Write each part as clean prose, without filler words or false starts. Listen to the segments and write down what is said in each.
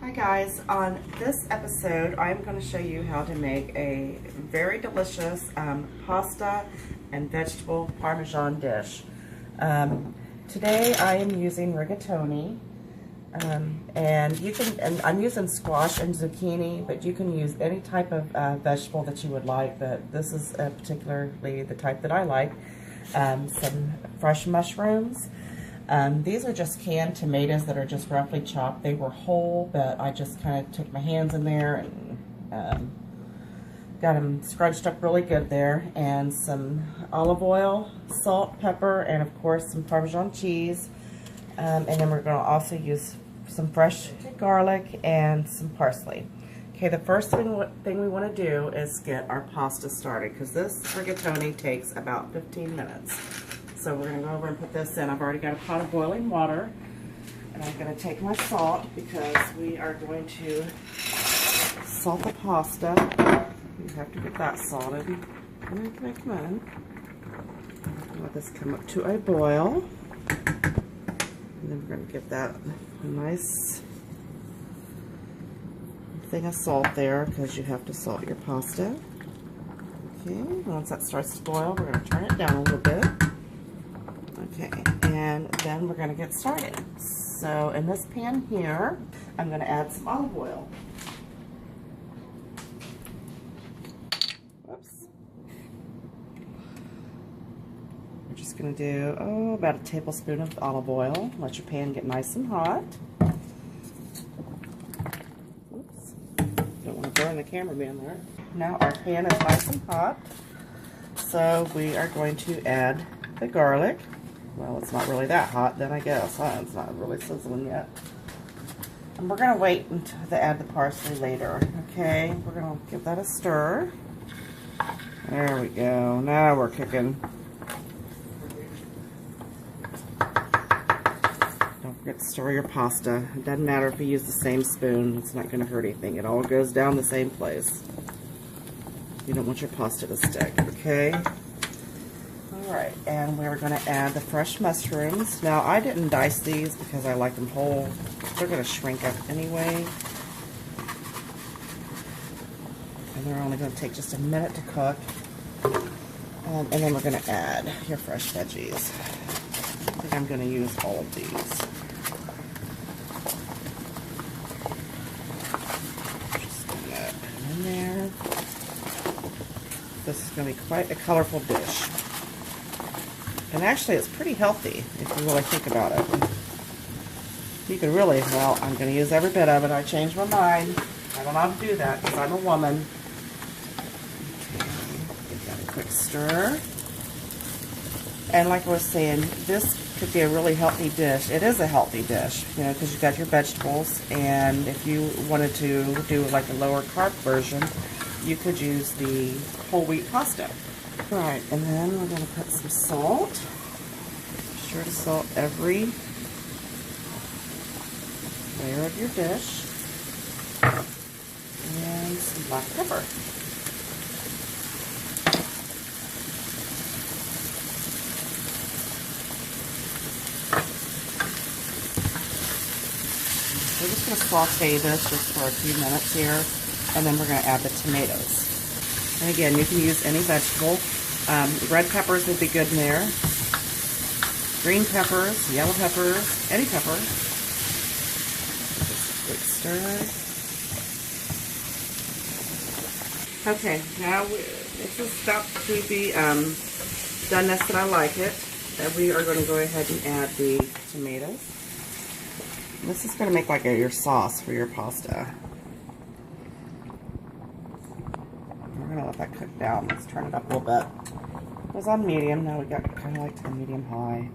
Hi guys, on this episode I'm going to show you how to make a very delicious pasta and vegetable Parmesan dish. Today I am using rigatoni, and I'm using squash and zucchini, but you can use any type of vegetable that you would like, but this is particularly the type that I like. Some fresh mushrooms. These are just canned tomatoes that are just roughly chopped. They were whole, but I just kind of took my hands in there and got them scrunched up really good there. And some olive oil, salt, pepper, and of course some Parmesan cheese. And then we're going to also use some fresh garlic and some parsley. Okay, the first thing we want to do is get our pasta started, because this rigatoni takes about 15 minutes. So we're going to go over and put this in. I've already got a pot of boiling water, and I'm going to take my salt because we are going to salt the pasta. You have to get that salted. Come on. Let this come up to a boil. And then we're going to give that a nice thing of salt there, because you have to salt your pasta. Okay, once that starts to boil, we're going to turn it down a little bit. Okay, and then we're going to get started. So in this pan here, I'm going to add some olive oil. Whoops. We're just going to do about a tablespoon of olive oil. Let your pan get nice and hot. Oops. Don't want to burn the cameraman there. Now our pan is nice and hot, so we are going to add the garlic. Well, it's not really that hot then, I guess, huh? It's not really sizzling yet. And we're going to wait until to add the parsley later. Okay, we're going to give that a stir. There we go. Now we're cooking. Don't forget to stir your pasta. It doesn't matter if you use the same spoon. It's not going to hurt anything. It all goes down the same place. You don't want your pasta to stick, okay? Alright, and we're going to add the fresh mushrooms. Now, I didn't dice these because I like them whole. They're going to shrink up anyway. And they're only going to take just a minute to cook. And then we're going to add your fresh veggies. I think I'm going to use all of these. Just going to put them in there. This is going to be quite a colorful dish. And actually, it's pretty healthy, if you really think about it. You could really, well, I'm going to use every bit of it. I changed my mind. I don't know how to do that, because I'm a woman. Okay, give that a quick stir. And like I was saying, this could be a really healthy dish. It is a healthy dish, you know, because you've got your vegetables. And if you wanted to do like a lower carb version, you could use the whole wheat pasta. Right, and then we're going to put some salt. Be sure to salt every layer of your dish. And some black pepper. We're just going to saute this just for a few minutes here, and then we're going to add the tomatoes. And again, you can use any vegetable. Red peppers would be good in there. Green peppers, yellow peppers, any pepper. Just a quick stir. Okay, now this is about to be doneness that I like it. And we are going to go ahead and add the tomatoes. This is going to make like your sauce for your pasta. We're going to let that cook down. Let's turn it up a little bit. It was on medium. Now we got kind of like to the medium high.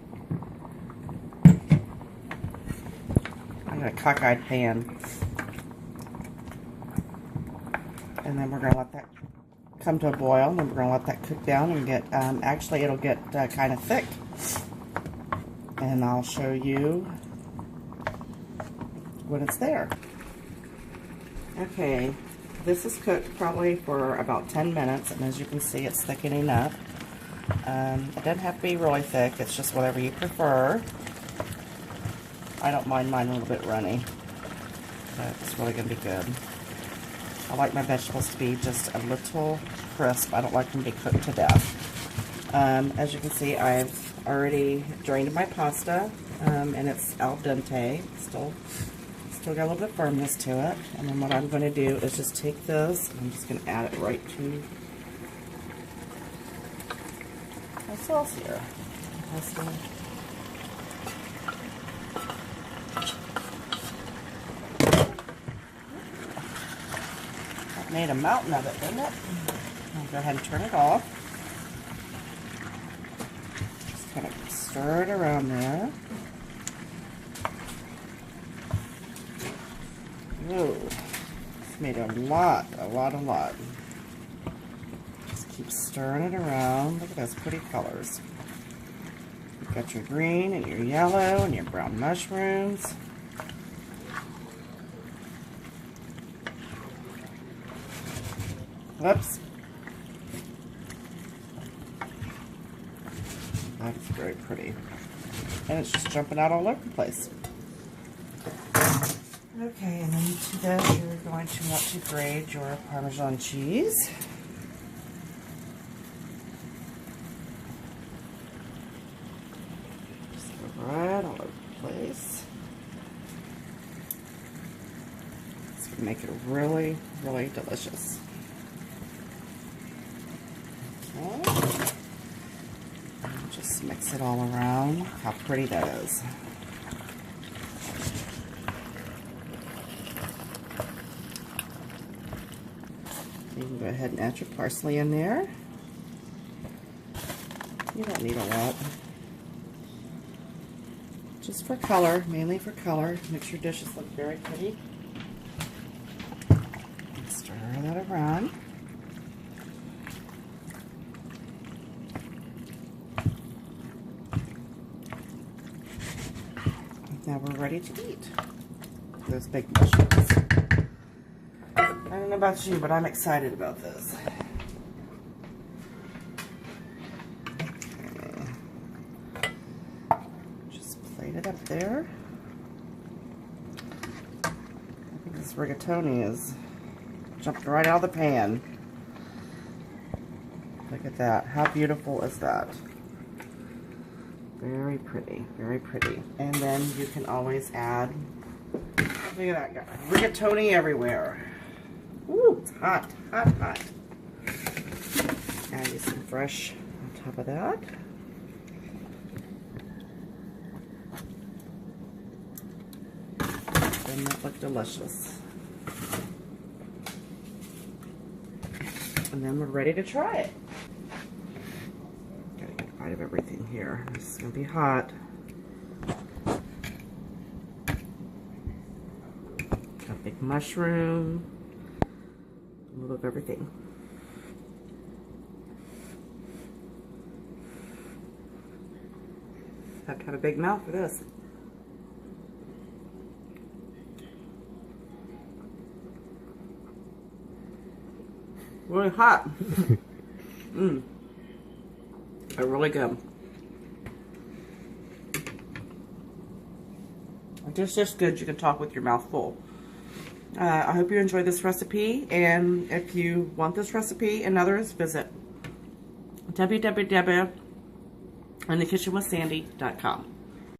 I got a cockeyed pan. And then we're going to let that come to a boil. And then we're going to let that cook down and get, actually it'll get kind of thick. And I'll show you when it's there. Okay. This is cooked probably for about 10 minutes, and as you can see, it's thickening up. It doesn't have to be really thick, it's just whatever you prefer. I don't mind mine a little bit runny. but it's really going to be good. I like my vegetables to be just a little crisp. I don't like them to be cooked to death. As you can see, I've already drained my pasta, and it's al dente. Still got a little bit of firmness to it. And then what I'm going to do is just take this, and I'm just going to add it right to my sauce here. That made a mountain of it, didn't it? I'll go ahead and turn it off. Just kind of stir it around there. Whoa, it's made a lot. Just keep stirring it around. Look at those pretty colors. You've got your green and your yellow and your brown mushrooms. Whoops. That's very pretty. And it's just jumping out all over the place. Okay, and then to that you're going to want to grate your Parmesan cheese. Just go right all over the place. It's going to make it really, really delicious. Okay. And just mix it all around. How pretty that is. You can go ahead and add your parsley in there. You don't need a lot. Just for color, mainly for color. Makes your dishes look very pretty. Stir that around. Now we're ready to eat those big mushrooms. I don't know about you, but I'm excited about this. Just plate it up there. I think this rigatoni is jumped right out of the pan. Look at that. How beautiful is that? Very pretty, very pretty. And then you can always add, look at that guy, rigatoni everywhere. Ooh, it's hot, hot, hot. Add you some fresh on top of that. Doesn't that look delicious? And then we're ready to try it. Gotta get a bite of everything here. This is gonna be hot. Got a big mushroom. A little of everything. Have to have a big mouth for this. Really hot. They're really good. It's just good you can talk with your mouth full. I hope you enjoyed this recipe, and if you want this recipe and others, visit www.inthekitchenwithsandy.com.